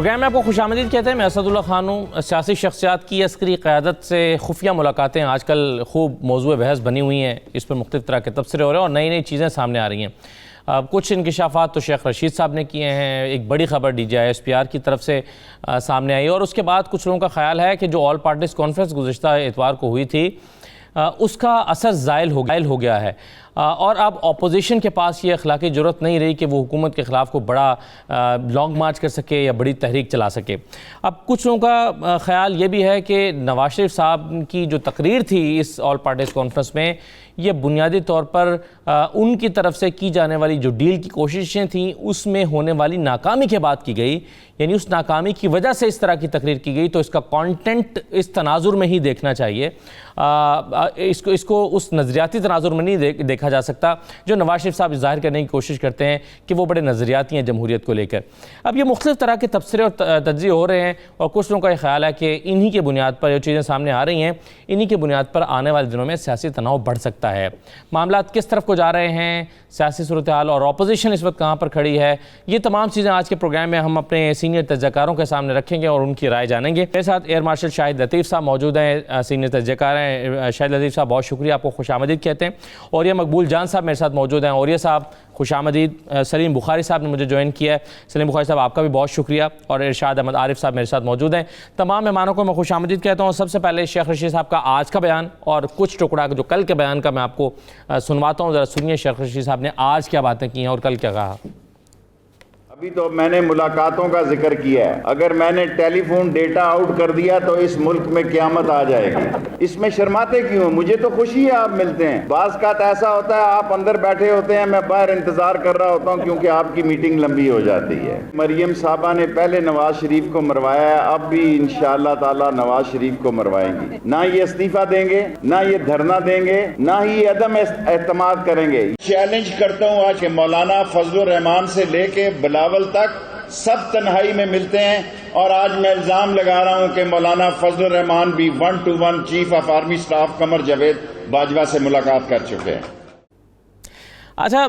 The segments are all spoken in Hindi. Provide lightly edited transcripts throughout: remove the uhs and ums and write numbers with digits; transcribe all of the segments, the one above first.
प्रोग्राम में आपको खुशामदीद कहते हैं। मैं असदुल्ला खान हूँ। सियासी शख्सियात की अस्करी क़यादत से खुफिया मुलाकातें आजकल खूब मौजूए बहस बनी हुई हैं। इस पर मुख्तलिफ तरह के तबसरे हो रहे हैं और नई नई चीज़ें सामने आ रही हैं। कुछ इंकिशाफात तो शेख रशीद साहब ने किए हैं। एक बड़ी खबर DGI-SPR की तरफ से सामने आई और उसके बाद कुछ लोगों का ख्याल है कि जो ऑल पार्टीज़ कॉन्फ्रेंस गुज़िश्ता इतवार को हुई थी उसका असर ज़ायल हो गया है और अब अपोजिशन के पास ये अखलाकी ज़रूरत नहीं रही कि वो हुकूमत के ख़िलाफ़ को बड़ा लॉन्ग मार्च कर सके या बड़ी तहरीक चला सके। अब कुछ लोगों का ख्याल ये भी है कि नवाज शरीफ साहब की जो तकरीर थी इस ऑल पार्टीज़ कॉन्फ्रेंस में, ये बुनियादी तौर पर उनकी तरफ से की जाने वाली जो डील की कोशिशें थी उसमें होने वाली नाकामी के बाद की गई, यानी उस नाकामी की वजह से इस तरह की तकरीर की गई। तो इसका कंटेंट इस तनाजुर में ही देखना चाहिए, इसको उस नज़रियाती तनाजुर में नहीं देखा जा सकता जो नवाज शरीफ साहब ज़ाहिर करने की कोशिश करते हैं कि वो बड़े नज़रियाती हैं जमहूरियत को लेकर। अब ये मुख्तलिफ तरह के तबसरे और तज्ज़िये हो रहे हैं और कुछ लोगों का ख्याल है कि इन्हीं के बुनियाद पर जो चीज़ें सामने आ रही हैं, इन्हीं के बुनियाद पर आने वाले दिनों में सियासी तनाव बढ़ सकता है। मामला किस तरफ को जा रहे हैं, सियासी सूरत हाल और अपोजिशन इस वक्त कहाँ पर खड़ी है, ये तमाम चीज़ें आज के प्रोग्राम में हम अपने सीनियर तज्ज़ियाकारों के सामने रखेंगे और उनकी राय जानेंगे। मेरे साथ एयर मार्शल शाहिद लतीफ़ साहब मौजूद हैं, सीनियर तज्ज़ियाकार हैं। शाहिद लतीफ़ साहब बहुत शुक्रिया, आपको खुशामदीद कहते हैं। और ये मकबूल जान साहब मेरे साथ मौजूद हैं। और ये साहब खुशामदीद। सलीम बुखारी साहब ने मुझे ज्वाइन किया है। सलीम बुखारी साहब आपका भी बहुत शुक्रिया। और इरशाद अहमद आरिफ साहब मेरे साथ मौजूद हैं। तमाम मेहमानों को मैं खुशामदीद कहता हूँ। सबसे पहले शेख रशीद साहब का आज का बयान और कुछ टुकड़ा जो कल के बयान का मैं आपको सुनवाता हूँ। ज़रा सुनिए शेख रशीद साहब ने आज क्या बातें की हैं और कल क्या कहा। अभी तो मैंने मुलाकातों का जिक्र किया है। अगर मैंने टेलीफोन डेटा आउट कर दिया तो इस मुल्क में क़यामत आ जाएगी। इसमें शर्माते क्यों? मुझे तो खुशी है आप मिलते हैं। बाज़ का ऐसा होता है आप अंदर बैठे होते हैं, मैं बाहर इंतजार कर रहा होता हूं क्योंकि आपकी मीटिंग लंबी हो जाती है। मरियम साहबा ने पहले नवाज शरीफ को मरवाया है, अब भी इंशाअल्लाह ताला नवाज शरीफ को मरवाएंगी। ना ये इस्तीफा देंगे, ना ये धरना देंगे, ना ही अदम एतमाद करेंगे। चैलेंज करता हूँ आज के मौलाना फजलुर रहमान से लेके बिलावल तक सब तन्हाई में मिलते हैं और आज मैं इल्जाम लगा रहा हूं कि मौलाना फजलुर रहमान भी 1-to-1 chief of army staff Qamar Javed Bajwa से मुलाकात कर चुके हैं। अच्छा,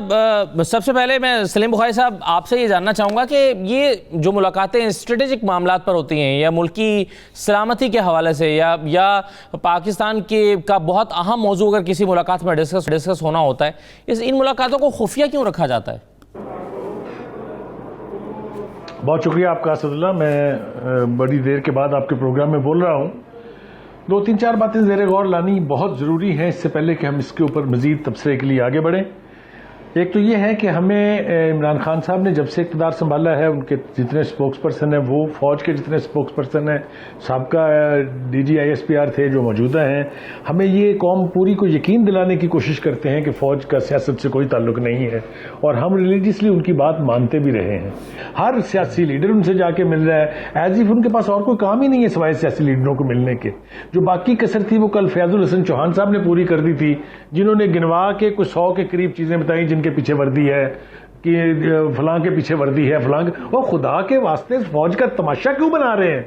सबसे पहले मैं सलीम बुखारी साहब आपसे ये जानना चाहूँगा कि ये जो मुलाकातें स्ट्रेटेजिक मामलात पर होती हैं या मुल्की सलामती के हवाले से या पाकिस्तान के का बहुत अहम मौजू अगर किसी मुलाकात में डिस्कस होना होता है, इन मुलाकातों को खुफिया क्यों रखा जाता है? बहुत शुक्रिया आपका असदुल्ला। मैं बड़ी देर के बाद आपके प्रोग्राम में बोल रहा हूँ। 2-3-4 बातें ज़ेरे गौर लानी बहुत ज़रूरी हैं इससे पहले कि हम इसके ऊपर मज़ीद तबसरे के लिए आगे बढ़ें। एक तो ये है कि हमें इमरान खान साहब ने जब से इक़्तिदार संभाला है, उनके जितने स्पोक्स पर्सन हैं, वो फौज के जितने स्पोक्स पर्सन हैं, साबका DGI-SPR थे जो मौजूदा हैं, हमें ये कौम पूरी को यकीन दिलाने की कोशिश करते हैं कि फ़ौज का सियासत से कोई ताल्लुक नहीं है और हम रिलीजियसली उनकी बात मानते भी रहे हैं। हर सियासी लीडर उनसे जाके मिल रहा है, एज इफ उनके पास और कोई काम ही नहीं है सिवाय सियासी लीडरों को मिलने के। जो बाकी कसर थी वो कल फयाजुल हसन चौहान साहब ने पूरी कर दी थी, जिन्होंने गिनवा के कुछ 100 के करीब चीज़ें बताई के पीछे वर्दी है कि फलां के पीछे वर्दी है, फलां और खुदा के वास्ते फौज का तमाशा क्यों बना रहे हैं?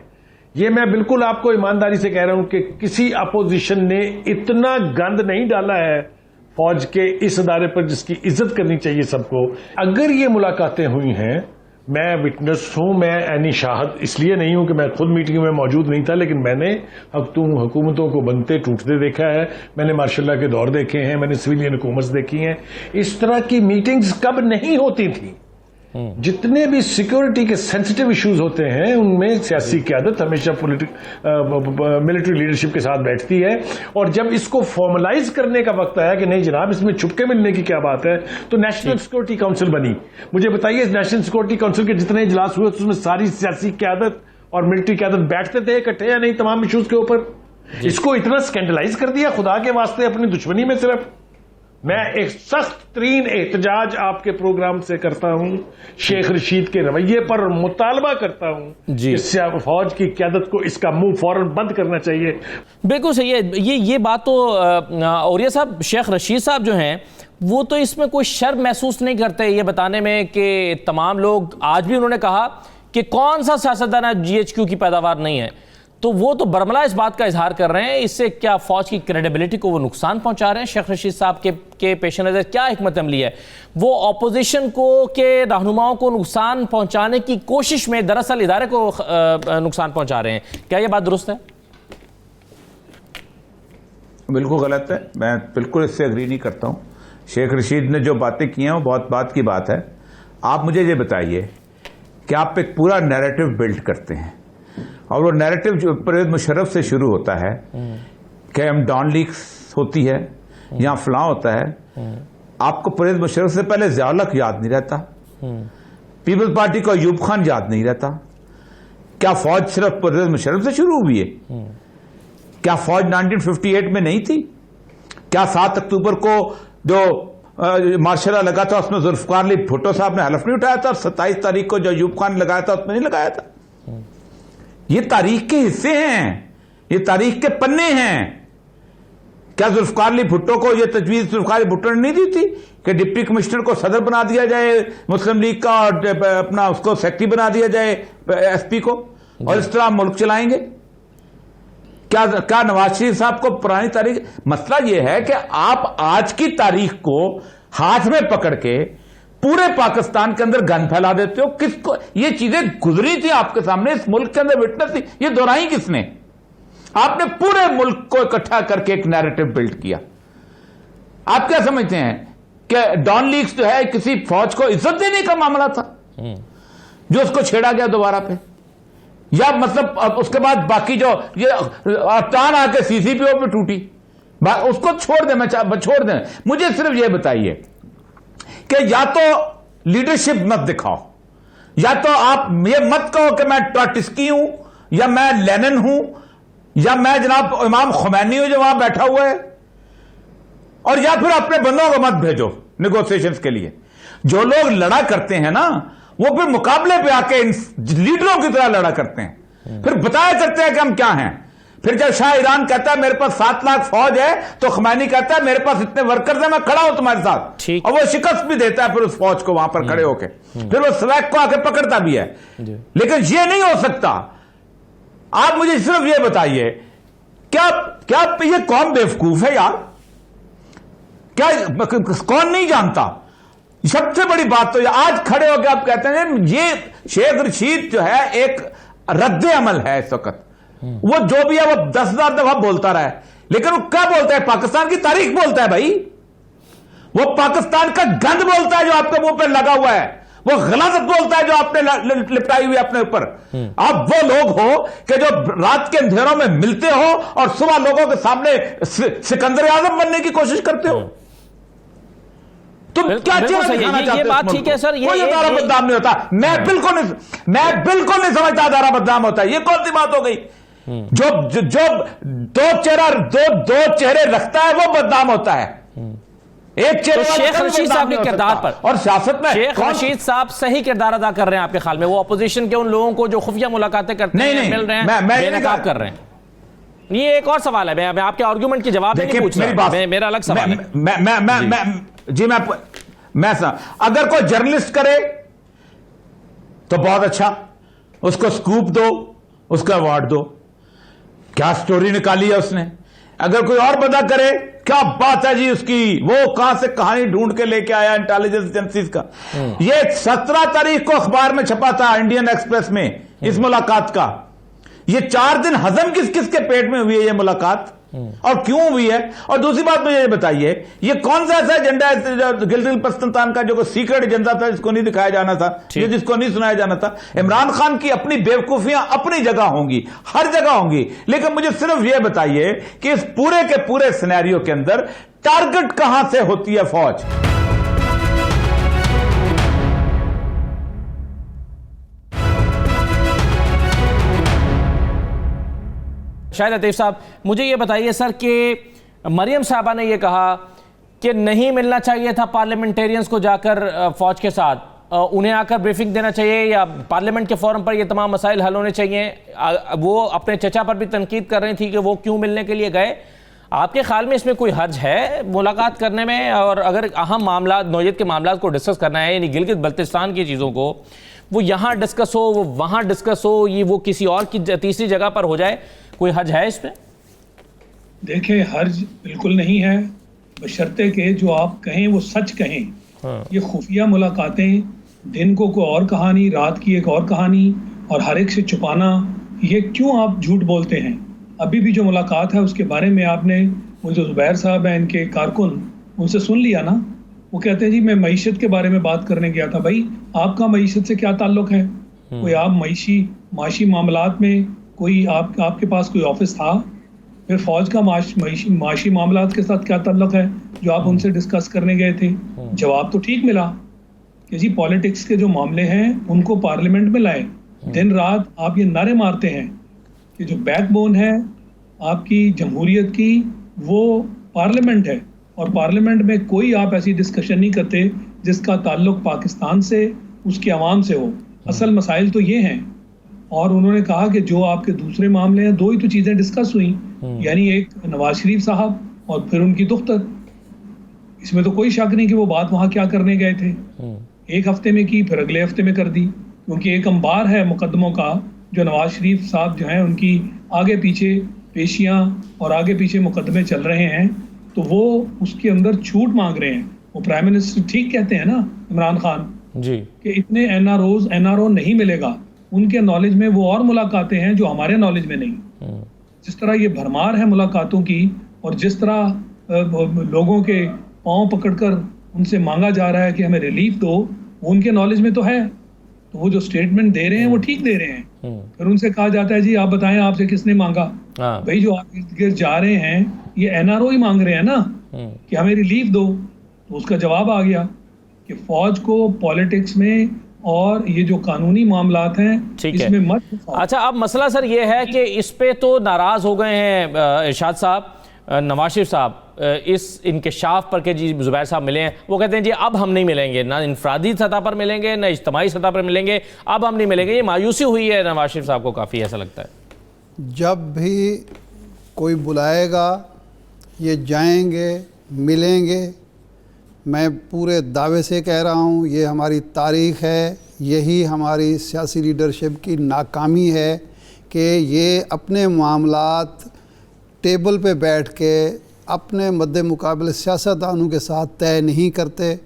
ये मैं बिल्कुल आपको ईमानदारी से कह रहा हूं कि किसी अपोजिशन ने इतना गंद नहीं डाला है फौज के इस अदारे पर जिसकी इज्जत करनी चाहिए सबको। अगर ये मुलाकातें हुई हैं, मैं विटनेस हूं, मैं ऐनी शाहद इसलिए नहीं हूं कि मैं खुद मीटिंग में मौजूद नहीं था, लेकिन मैंने हुकूमतों को बनते टूटते देखा है, मैंने मार्शल के दौर देखे हैं, मैंने सिविलियन हुकूमत देखी हैं। इस तरह की मीटिंग्स कब नहीं होती थी? जितने भी सिक्योरिटी के सेंसिटिव इश्यूज होते हैं उनमें सियासी क़यादत हमेशा मिलिट्री लीडरशिप के साथ बैठती है और जब इसको फॉर्मलाइज करने का वक्त आया कि नहीं जनाब इसमें छुपके मिलने की क्या बात है, तो नेशनल सिक्योरिटी काउंसिल बनी। मुझे बताइए, नेशनल सिक्योरिटी काउंसिल के जितने इजलास हुए उसमें सारी सियासी क़यादत और मिलिट्री क़यादत बैठते थे इकट्ठे या नहीं तमाम इश्यूज के ऊपर? इसको इतना स्कैंडलाइज कर दिया खुदा के वास्ते अपनी दुश्मनी में। सिर्फ मैं एक सख्त तरीन एहतजाज आपके प्रोग्राम से करता हूं शेख रशीद के रवैये पर और मुतालबा करता हूं कि फौज की क़यादत को इसका मुंह फौरन बंद करना चाहिए। बिल्कुल सही है ये बात तो। और ये साहब, शेख रशीद साहब जो हैं वो तो इसमें कोई शर्म महसूस नहीं करते ये बताने में कि तमाम लोग, आज भी उन्होंने कहा कि कौन सा सियासतदान GHQ की पैदावार नहीं है। तो वो तो बरमला इस बात का इजहार कर रहे हैं, इससे क्या फौज की क्रेडिबिलिटी को वो नुकसान पहुंचा रहे हैं? शेख रशीद साहब के पेश नज़र क्या हिकमत अमली है? वो ऑपोजिशन को के रहनुमाओं को नुकसान पहुंचाने की कोशिश में दरअसल इदारे को नुकसान पहुंचा रहे हैं। क्या ये बात दुरुस्त है? बिल्कुल गलत है, मैं बिल्कुल इससे एग्री नहीं करता हूं। शेख रशीद ने जो बातें की हैं वो बहुत बात की बात है। आप मुझे ये बताइए कि आप एक पूरा नैरेटिव बिल्ड करते हैं और वो नैरेटिव जो परवेज मुशर्रफ से शुरू होता है कि हम डॉन लीक्स होती है या फलां होता है। आपको परवेज मुशर्रफ से पहले ज़ियाउल हक याद नहीं रहता, पीपल्स पार्टी को अयूब खान याद नहीं रहता। क्या फौज सिर्फ परवेज मुशर्रफ से शुरू हुई है? क्या फौज 1958 में नहीं थी? क्या 7 अक्टूबर को जो मार्शल लगा था उसमें जुल्फकार अली भुट्टो साहब ने हलफ नहीं उठाया था, और 27 तारीख को जो अयूब खान लगाया था उसमें नहीं लगाया था? ये तारीख के हिस्से हैं, ये तारीख के पन्ने हैं। क्या जुल्फकार अली भुट्टो को ये तजवीज जुल्फकार अली भुट्टो ने नहीं दी थी कि डिप्टी कमिश्नर को सदर बना दिया जाए मुस्लिम लीग का और अपना उसको सेक्रेटरी बना दिया जाए एसपी को, और इस तरह मुल्क चलाएंगे? क्या नवाज शरीफ साहब को पुरानी तारीख? मसला यह है कि आप आज की तारीख को हाथ में पकड़ के पूरे पाकिस्तान के अंदर गन फैला देते हो। किसको ये चीजें गुजरी थी आपके सामने, इस मुल्क के अंदर विटनेस थी, ये दोहराई किसने? आपने पूरे मुल्क को इकट्ठा करके एक नैरेटिव बिल्ड किया। आप क्या समझते हैं कि डॉन लीक्स जो है किसी फौज को इज्जत देने का मामला था जो उसको छेड़ा गया दोबारा पे? या मतलब उसके बाद बाकी जो ये टान आके सीसीपीओ पे टूटी, उसको छोड़ दें, मैं छोड़ दें। मुझे सिर्फ ये बताइए कि या तो लीडरशिप मत दिखाओ, या तो आप ये मत कहो कि मैं ट्रॉट्स्की हूं या मैं लेनिन हूं या मैं जनाब इमाम खुमैनी हूं जो वहां बैठा हुआ है, और या फिर अपने बंदों को मत भेजो नेगोशिएशंस के लिए। जो लोग लड़ा करते हैं ना, वो फिर मुकाबले पे आके इन लीडरों की तरह लड़ा करते हैं, फिर बताया करते हैं कि हम क्या हैं। फिर जब शाह ईरान कहता है मेरे पास 7 लाख फौज है, तो खुमैनी कहता है मेरे पास इतने वर्कर्स हैं, मैं खड़ा हूं तुम्हारे साथ, और वो शिकस्त भी देता है फिर उस फौज को वहां पर खड़े होके, फिर वो स्वैग को आके पकड़ता भी है। लेकिन ये नहीं हो सकता। आप मुझे सिर्फ ये बताइए, क्या ये कौन बेवकूफ है यार? क्या कौन नहीं जानता? सबसे बड़ी बात तो आज खड़े होकर आप कहते हैं ये शेख रशीद जो है एक रद्द अमल है इस वक्त। वो जो भी है वो 10,000 दफा बोलता रहा है, लेकिन वो क्या बोलता है? पाकिस्तान की तारीख बोलता है भाई। वो पाकिस्तान का गंद बोलता है जो आपके मुंह पर लगा हुआ है, वो गलत बोलता है जो आपने लिपटाई हुई अपने ऊपर। आप वो लोग हो कि जो रात के अंधेरों में मिलते हो और सुबह लोगों के सामने सिकंदर आजम बनने की कोशिश करते हो। तुम क्या ये बात ठीक है सर, ये अदारा बदनाम नहीं होता। मैं बिल्कुल नहीं समझता अदारा बदनाम होता है। ये कौन सी बात हो गई? जो दो चेहरे रखता है वो बदनाम होता है। एक चेहरे शेख रशीद साहब के किरदार पर और सियासत में शेख रशीद साहब सही किरदार अदा कर रहे हैं आपके ख्याल में? वो अपोजिशन के उन लोगों को जो खुफिया मुलाकातें करते हैं, मिल रहे हैं, बेनकाब कर रहे हैं? ये एक और सवाल है, मैं आपके आर्गुमेंट की जवाब नहीं पूछ रहा, मेरा अलग सवाल है। जी मैं अगर कोई जर्नलिस्ट करे तो बहुत अच्छा, उसको स्कूप दो, उसका अवार्ड दो, क्या स्टोरी निकाली है उसने। अगर कोई और बंदा करे, क्या बात है जी उसकी, वो कहां से कहानी ढूंढ के लेके आया इंटेलिजेंस एजेंसीज का। ये 17 तारीख को अखबार में छपा था इंडियन एक्सप्रेस में इस मुलाकात का। ये 4 दिन हजम किस किस के पेट में हुई है ये मुलाकात, और क्यों हुई है? और दूसरी बात मुझे ये बताइए, ये कौन सा ऐसा एजेंडा है गिलगित-बल्तिस्तान का जो सीक्रेट एजेंडा था, जिसको नहीं दिखाया जाना था, जिसको नहीं सुनाया जाना था? इमरान खान की अपनी बेवकूफियां अपनी जगह होंगी, हर जगह होंगी, लेकिन मुझे सिर्फ ये बताइए कि इस पूरे के पूरे सिनेरियो के अंदर टारगेट कहां से होती है फौज? शाहिद लतीफ साहब, मुझे ये बताइए सर कि मरियम साहबा ने ये कहा कि नहीं मिलना चाहिए था पार्लियामेंटेरियंस को जाकर फौज के साथ, उन्हें आकर ब्रीफिंग देना चाहिए या पार्लियामेंट के फोरम पर ये तमाम मसाइल हल होने चाहिए। वो अपने चचा पर भी तनकीद कर रही थी कि वो क्यों मिलने के लिए गए। आपके ख्याल में इसमें कोई हर्ज है मुलाकात करने में? और अगर अहम मामला नौयत के मामला को डिस्कस करना है, यानी गिलगित बल्तिस्तान की चीज़ों को, वो यहाँ डिस्कस हो, वो वहाँ डिस्कस हो, ये वो किसी और की तीसरी जगह पर हो जाए, कोई हर्ज है इसमें? देखें, हर्ज बिल्कुल नहीं है, बशर्ते के जो आप कहें वो सच कहें। ये खुफिया मुलाकातें, दिन को कोई और कहानी, रात की एक और कहानी, और हर एक से छुपाना, ये क्यों आप झूठ बोलते हैं? अभी भी जो मुलाकात है उसके बारे में आपने, वो जो ज़ुबैर साहब हैं इनके कारकुन, उनसे सुन लिया ना? वो कहते हैं जी मैं मईशत के बारे में बात करने गया था। भाई आपका मईशत से क्या ताल्लुक़ है? कोई आप माशी मामलात में कोई आपके पास कोई ऑफिस था? फिर फ़ौज का माशी मामलात के साथ क्या ताल्लुक़ है जो आप उनसे डिस्कस करने गए थे? जवाब तो ठीक मिला कि जी पॉलिटिक्स के जो मामले हैं उनको पार्लियामेंट में लाए। दिन रात आप ये नारे मारते हैं कि जो बैकबोन है आपकी जमहूरियत की वो पार्लियामेंट है, और पार्लियामेंट में कोई आप ऐसी डिस्कशन नहीं करते जिसका ताल्लुक पाकिस्तान से, उसके अवाम से हो। असल मसाइल तो ये हैं। और उन्होंने कहा कि जो आपके दूसरे मामले हैं, दो ही तो चीज़ें डिस्कस हुई, यानी एक नवाज शरीफ साहब और फिर उनकी दुख्तर। इसमें तो कोई शक नहीं कि वो बात वहाँ क्या करने गए थे। एक हफ्ते में की, फिर अगले हफ्ते में कर दी, क्योंकि एक अंबार है मुकदमों का जो नवाज शरीफ साहब जो हैं उनकी आगे पीछे पेशियां और आगे पीछे मुकदमे चल रहे हैं, तो वो उसके अंदर छूट मांग रहे हैं। वो प्राइम मिनिस्टर ठीक कहते हैं ना इमरान खान जी कि इतने एनआरओ नहीं मिलेगा, उनके नॉलेज में वो और मुलाकातें हैं जो हमारे नॉलेज में नहीं। जिस तरह ये भरमार है मुलाकातों की, और जिस तरह लोगों के पाँव पकड़कर उनसे मांगा जा रहा है कि हमें रिलीफ दो, वो उनके नॉलेज में तो है, तो वो जो स्टेटमेंट दे रहे हैं वो ठीक दे रहे हैं। फिर उनसे कहा जाता है जी आप बताएं आपसे किसने मांगा? भाई जो आप इर्द गिर्द जा रहे हैं ये एनआरओ ही मांग रहे हैं ना कि हमें रिलीफ दो। तो उसका जवाब आ गया कि फौज को पॉलिटिक्स में और ये जो कानूनी मामलात हैं इसमें मत। अच्छा, अब मसला सर ये है कि इस पे तो नाराज हो गए हैं इरशाद साहब, नवाज शरीफ साहब, इस इंकशाफ पर के जी ज़ुबैर साहब मिले हैं। वो कहते हैं जी अब हम नहीं मिलेंगे, ना इनफरादी सतह पर मिलेंगे ना इज्तिमाई सतह पर मिलेंगे, अब हम नहीं मिलेंगे। ये मायूसी हुई है नवाज शरीफ साहब को काफ़ी, ऐसा लगता है। जब भी कोई बुलाएगा ये जाएंगे, मिलेंगे। मैं पूरे दावे से कह रहा हूँ ये हमारी तारीख़ है, यही हमारी सियासी लीडरशिप की नाकामी है कि ये अपने मामलात टेबल पे बैठ के अपने मद्दे मुकाबले सियासतदानों के साथ तय नहीं करते,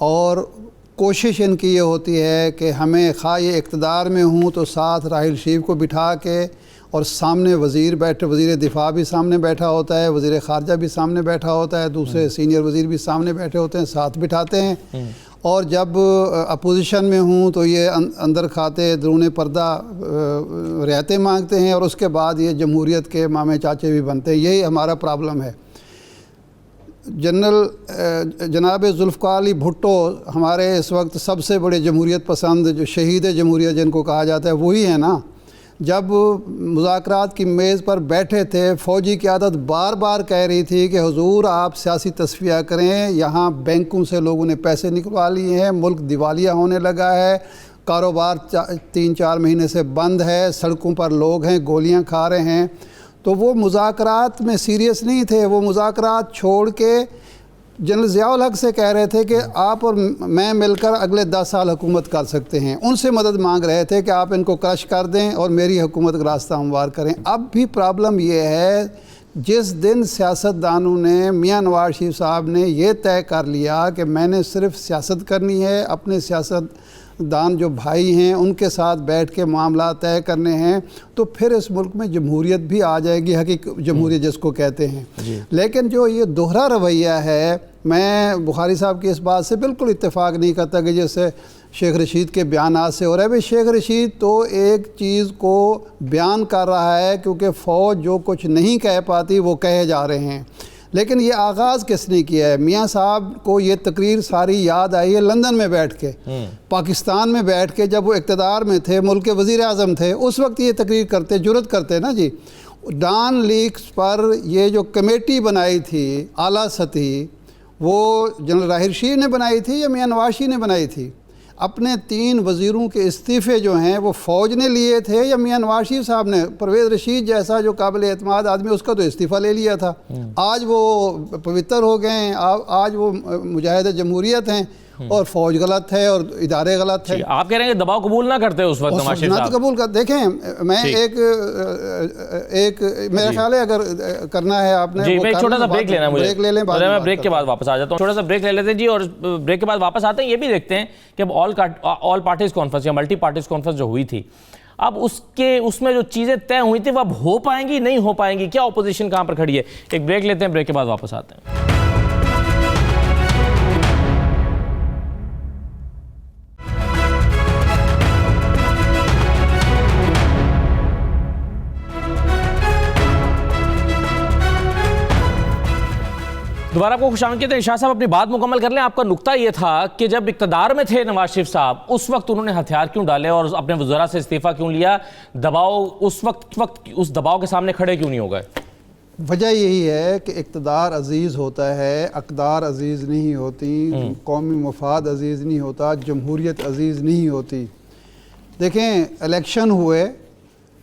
और कोशिश इनकी ये होती है कि हमें खा ये इक़्तिदार में हूँ तो साथ राहिल शरीफ को बिठा के, और सामने वज़ीर बैठे, वज़ीर दिफा भी सामने बैठा होता है, वज़ीर ख़ारजा भी सामने बैठा होता है, दूसरे सीनियर वज़ीर भी सामने बैठे होते हैं, साथ बिठाते हैं। और जब अपोजिशन में हूँ तो ये अंदर खाते दरून पर्दा रियायतें मांगते हैं, और उसके बाद ये जमहूरियत के मामे चाचे भी बनते हैं। यही हमारा प्रॉब्लम है। जनरल जनाब जुल्फ़िकार अली भुट्टो हमारे इस वक्त सबसे बड़े जमहूरियत पसंद, जो शहीद जमहूरियत जिनको कहा जाता है, वही है ना। जब मुज़ाकरात की मेज़ पर बैठे थे, फ़ौजी क़यादत बार बार कह रही थी कि हुजूर आप सियासी तस्फ़िया करें, यहाँ बैंकों से लोगों ने पैसे निकलवा लिए हैं, मुल्क दिवालिया होने लगा है, कारोबार 3-4 महीने से बंद है, सड़कों पर लोग हैं, गोलियाँ खा रहे हैं। तो वो मुज़ाकरात में सीरियस नहीं थे। वो मुज़ाकरात छोड़ के जनरल ज़ियाउल हक से कह रहे थे कि आप और मैं मिलकर अगले 10 साल हुकूमत कर सकते हैं। उनसे मदद मांग रहे थे कि आप इनको क्रश कर दें और मेरी हुकूमत का रास्ता हमवार करें। अब भी प्रॉब्लम ये है, जिस दिन सियासतदानों ने, मियाँ नवाज शरीफ साहब ने ये तय कर लिया कि मैंने सिर्फ सियासत करनी है, अपने सियासतदान जो भाई हैं उनके साथ बैठ के मामला तय करने हैं, तो फिर इस मुल्क में जमहूरियत भी आ जाएगी, हकीकी जमहूरियत जिसको कहते हैं। लेकिन जो ये दोहरा रवैया है, मैं बुखारी साहब की इस बात से बिल्कुल इत्तेफाक नहीं करता कि जैसे शेख रशीद के बयानात से हो रहा है। भाई शेख रशीद तो एक चीज़ को बयान कर रहा है, क्योंकि फ़ौज जो कुछ नहीं कह पाती वो कहे जा रहे हैं। लेकिन ये आगाज़ किसने किया है? मियाँ साहब को ये तकरीर सारी याद आई है लंदन में बैठ के, पाकिस्तान में बैठ के, जब वो इक़्तिदार में थे, मुल्क के वज़ीर आज़म थे, उस वक्त ये तकरीर करते, जुर्रत करते ना जी। डॉन लीक्स पर ये जो कमेटी बनाई थी आला सतही, वो जनरल राहिल शरीफ ने बनाई थी या मियाँ नवाज शरीफ ने बनाई थी? अपने 3 वज़ीरों के इस्तीफ़े जो हैं वो फ़ौज ने लिए थे या मियां नवाज शरीफ साहब ने? परवेज़ रशीद जैसा जो काबिल एतमाद आदमी, उसका तो इस्तीफ़ा ले लिया था। आज वो पवित्र हो गए हैं, आज वो मुजाहिद जमहूरियत हैं और फ़ौज गलत है और इदारे गलत है। आप कह रहे हैं कि दबाव कबूल ना करते उस वक्त नवाज शरीफ साहब? कबूल कर, देखें मैं एक मेरा ख्याल है अगर करना है आपने जी, मैं छोटा सा ब्रेक लेना है मुझे, ब्रेक ले लें, मैं ब्रेक के बाद वापस आ जाता हूँ। छोटा सा ब्रेक ले लेते हैं जी, और ब्रेक के बाद वापस आते हैं। ये भी देखते हैं कि अब ऑल पार्टीज कॉन्फ्रेंस या मल्टी पार्टीज कॉन्फ्रेंस जो हुई थी, अब उसमें जो चीज़ें तय हुई थी वो अब हो पाएंगी, नहीं हो पाएंगी, क्या अपोजिशन कहाँ पर खड़ी है? एक ब्रेक लेते हैं, ब्रेक के बाद वापस आते हैं। दोबारा आपको खुशामद कहते हैं। शाह साहब अपनी बात मुकम्मल कर लें। आपका नुक्ता ये था कि जब इक़्तिदार में थे नवाज शरीफ साहब, उस वक्त उन्होंने हथियार क्यों डाले और अपने वज़रा से इस्तीफ़ा क्यों लिया? दबाव उस वक्त उस दबाव के सामने खड़े क्यों नहीं हो गए? वजह यही है कि इक़्तिदार अजीज़ होता है, अक़दार अजीज़ नहीं होती, कौमी मफाद अजीज़ नहीं होता, जमहूरियत अजीज़ नहीं होती। देखें, इलेक्शन हुए,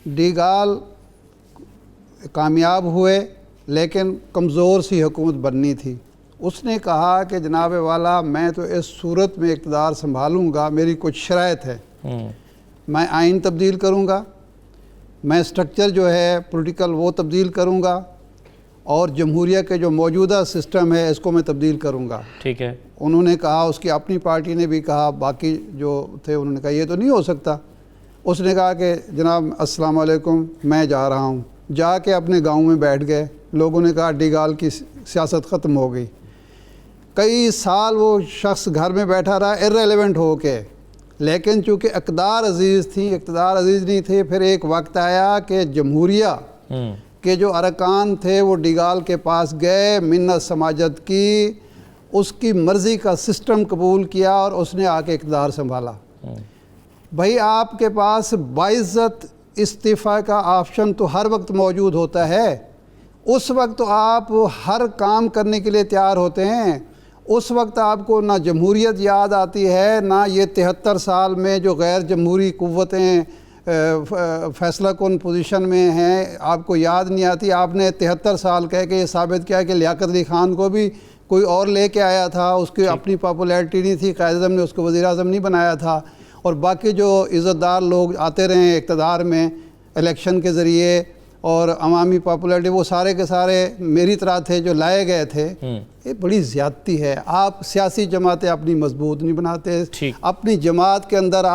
डीगाल कामयाब हुए, लेकिन कमज़ोर सी हुकूमत बननी थी। उसने कहा कि जनाब वाला मैं तो इस सूरत में इक़्तिदार संभालूँगा, मेरी कुछ शराइत है, मैं आइन तब्दील करूँगा, मैं स्ट्रक्चर जो है पॉलिटिकल वो तब्दील करूँगा, और जमहूरियत के जो मौजूदा सिस्टम है इसको मैं तब्दील करूँगा। ठीक है, उन्होंने कहा, उसकी अपनी पार्टी ने भी कहा, बाकी जो थे उन्होंने कहा ये तो नहीं हो सकता। उसने कहा कि जनाब अस्सलाम वालेकुम, मैं जा रहा हूँ। जाके अपने गांव में बैठ गए। लोगों ने कहा डीगाल की सियासत ख़त्म हो गई। कई साल वो शख्स घर में बैठा रहा इर्रेलेवेंट हो के, लेकिन चूँकि इक़्तिदार अजीज़ थी, इक़्तिदार अजीज़ नहीं थे, फिर एक वक्त आया कि जमहूरिया के जो अरकान थे वो डीगाल के पास गए, मिन्नत समाजत की, उसकी मर्ज़ी का सिस्टम कबूल किया और उसने आके इक़्तिदार संभाला। भाई आपके पास बाइज़्ज़त इस्तीफ़ा का ऑप्शन तो हर वक्त मौजूद होता है। उस वक्त तो आप हर काम करने के लिए तैयार होते हैं। उस वक्त आपको ना जमहूरियत याद आती है, ना ये 73 साल में जो गैर जमहूरी क़ुव्वतें फ़ैसला कौन पोजीशन में हैं आपको याद नहीं आती। आपने 73 साल कह के ये साबित किया कि लियाकत अली ख़ान को भी कोई और लेके आया था, उसकी अपनी पॉपुलैरिटी नहीं थी, क़ायद-ए-आज़म ने उसको वज़ीर-ए-आज़म नहीं बनाया था, और बाकी जो इज़्ज़तदार लोग आते रहे इक़्तिदार में इलेक्शन के ज़रिए और अवामी पॉपुलैरिटी, वो सारे के सारे मेरी तरह थे जो लाए गए थे। ये बड़ी ज़्यादती है। आप सियासी जमातें अपनी मजबूत नहीं बनाते। अपनी जमात के अंदर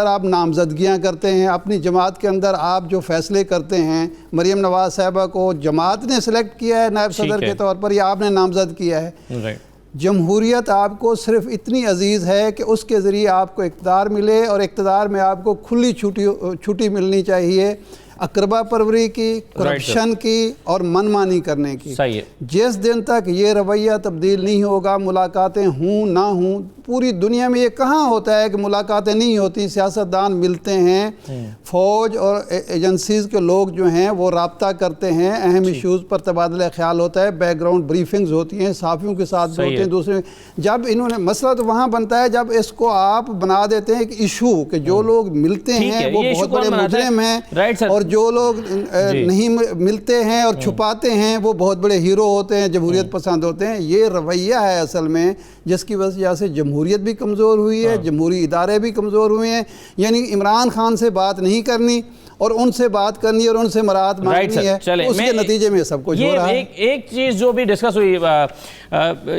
आप नामजदगियाँ करते हैं, अपनी जमात के अंदर आप जो फ़ैसले करते हैं। मरीम नवाज़ साहिबा को जमात ने सेलेक्ट किया है नायब सदर के तौर पर, या आपने नामजद किया है। जमहूरियत आपको सिर्फ इतनी अजीज़ है कि उसके ज़रिए आपको इक़्तिदार मिले, और इक़्तिदार में आपको खुली छुट्टी मिलनी चाहिए अकरबा परवरी की, करप्शन की और मनमानी करने की। सही है। जिस दिन तक ये रवैया तब्दील नहीं होगा, मुलाकातें हों ना हों, पूरी दुनिया में ये कहाँ होता है कि मुलाकातें नहीं होती, सियासतदान मिलते हैं, फ़ौज और एजेंसीज़ के लोग जो हैं वो रब्ता करते हैं, अहम इशूज़ पर तबादला ख्याल होता है, बैकग्राउंड ब्रीफिंग्स होती हैं, सहाफ़ियों के साथ भी होते हैं। दूसरे जब इन्होंने मसला तो वहाँ बनता है जब इसको आप बना देते हैं एक इशू कि जो लोग मिलते हैं वो बहुत बड़े मुजरिम हैं, और जो लोग नहीं मिलते हैं और छुपाते हैं वो बहुत बड़े हीरो होते हैं, जमहूरियत पसंद होते हैं। ये रवैया है असल में जिसकी वजह से जमहूरियत भी कमज़ोर हुई है, जमहूरी इदारे भी कमज़ोर हुए हैं। यानी इमरान खान से बात नहीं करनी और उनसे बात करनी और उनसे मराहत मांगनी है, उसके नतीजे में सब कुछ हो रहा है। एक चीज़ जो भी डिस्कस हुई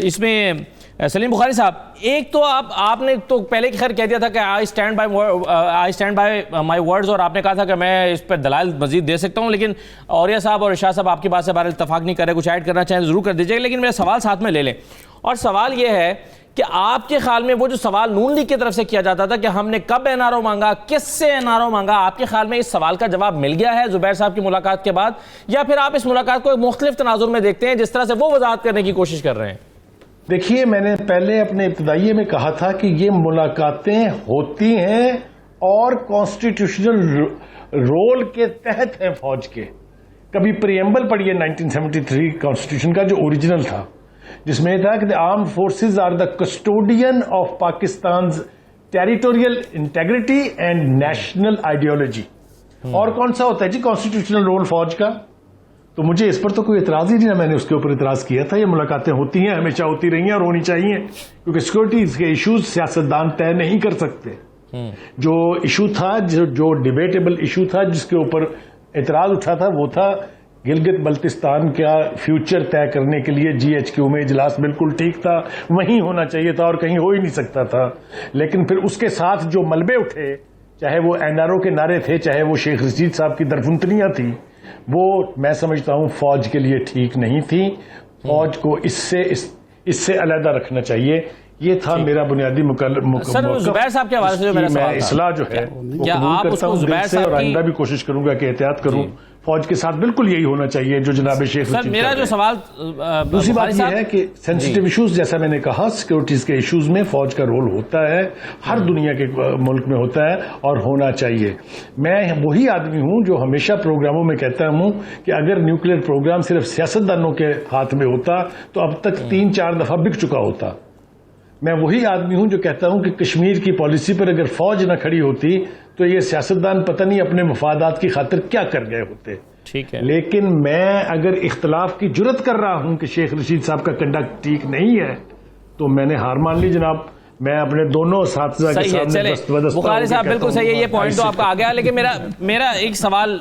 इसमें सलीम बुखारी साहब, एक तो आपने तो पहले की खैर कह दिया था कि I stand by my words, और आपने कहा था कि मैं इस पर दलाल मजीद दे सकता हूं, लेकिन औरिया साहब और शाह साहब आपकी बात से बारे इत्तफाक नहीं कर रहे, कुछ ऐड करना चाहें ज़रूर कर दीजिएगा, लेकिन मेरा सवाल साथ में ले लें। और सवाल ये है कि आपके ख्याल में वो जो सवाल नून लीग की तरफ से किया जाता था कि हमने कब एनआरओ मांगा, किससे एनआरओ मांगा, आपके ख्याल में इस सवाल का जवाब मिल गया है ज़ुबैर साहब की मुलाकात के बाद, या फिर आप इस मुलाकात को एक मुख्तलिफ तनाजुर में देखते हैं जिस तरह से वो वजाहत करने की कोशिश कर रहे हैं? देखिए, मैंने पहले अपने इब्तिदाइये में कहा था कि ये मुलाकातें होती हैं और कॉन्स्टिट्यूशनल रोल के तहत हैं फौज के। कभी प्रीएम्बल पढ़िए 1973 कॉन्स्टिट्यूशन का जो ओरिजिनल था, जिसमें था कि the armed forces are the custodian of Pakistan territorial integrity and national ideology. और कौन सा होता है जी कॉन्स्टिट्यूशनल रोल फौज का? तो मुझे इस पर तो कोई इतराज ही नहीं है, मैंने उसके ऊपर इतराज किया था। ये मुलाकातें होती हैं, हमेशा होती रही हैं और होनी चाहिए, क्योंकि सिक्योरिटी के इश्यूज सियासतदान तय नहीं कर सकते। जो इशू था, जो डिबेटेबल इशू था, जिसके ऊपर इतराज उठा था, वो था गिलगित बल्तिस्तान का फ्यूचर तय करने के लिए GHQ में इजलास बिल्कुल ठीक था, वहीं होना चाहिए था और कहीं हो ही नहीं सकता था। लेकिन फिर उसके साथ जो मलबे उठे, चाहे वो NRO के नारे थे, चाहे वो शेख रशीद साहब की दरफुंतनियां थी, वो मैं समझता हूं फौज के लिए ठीक नहीं थी। फौज को इससे अलहदा रखना चाहिए। ये था मेरा बुनियादी सर जुबैर साहब के हवाले से जो मेरा सवाल था, इस्लाह जो है क्या आप उसको जुबैर साहब और आइंदा भी कोशिश करूंगा कि एहतियात करूं। फौज के साथ बिल्कुल यही होना चाहिए जो जनाब शेख सर मेरा जो सवाल दूसरी बात यह है कि सेंसिटिव इश्यूज, जैसा मैंने कहा, सिक्योरिटीज के इश्यूज में फौज का रोल होता है, हर दुनिया के मुल्क में होता है और होना चाहिए। मैं वही आदमी हूं जो हमेशा प्रोग्रामों में कहता हूं कि अगर न्यूक्लियर प्रोग्राम सिर्फ सियासतदानों के हाथ में होता तो अब तक 3-4 दफा बिक चुका होता। मैं वही आदमी हूं जो कहता हूं कि कश्मीर की पॉलिसी पर अगर फौज न खड़ी होती तो ये सियासतदान पता नहीं अपने मफादात की खातिर क्या कर गए होते। ठीक है, लेकिन मैं अगर इख्तलाफ की जुर्रत कर रहा हूं कि शेख रशीद साहब का कंडक्ट ठीक नहीं है, तो मैंने हार मान ली जनाब। मैं अपने दोनों साथी के सामने बुखारी साहब बिल्कुल सही है, ये पॉइंट तो आपका आ गया। लेकिन मेरा एक सवाल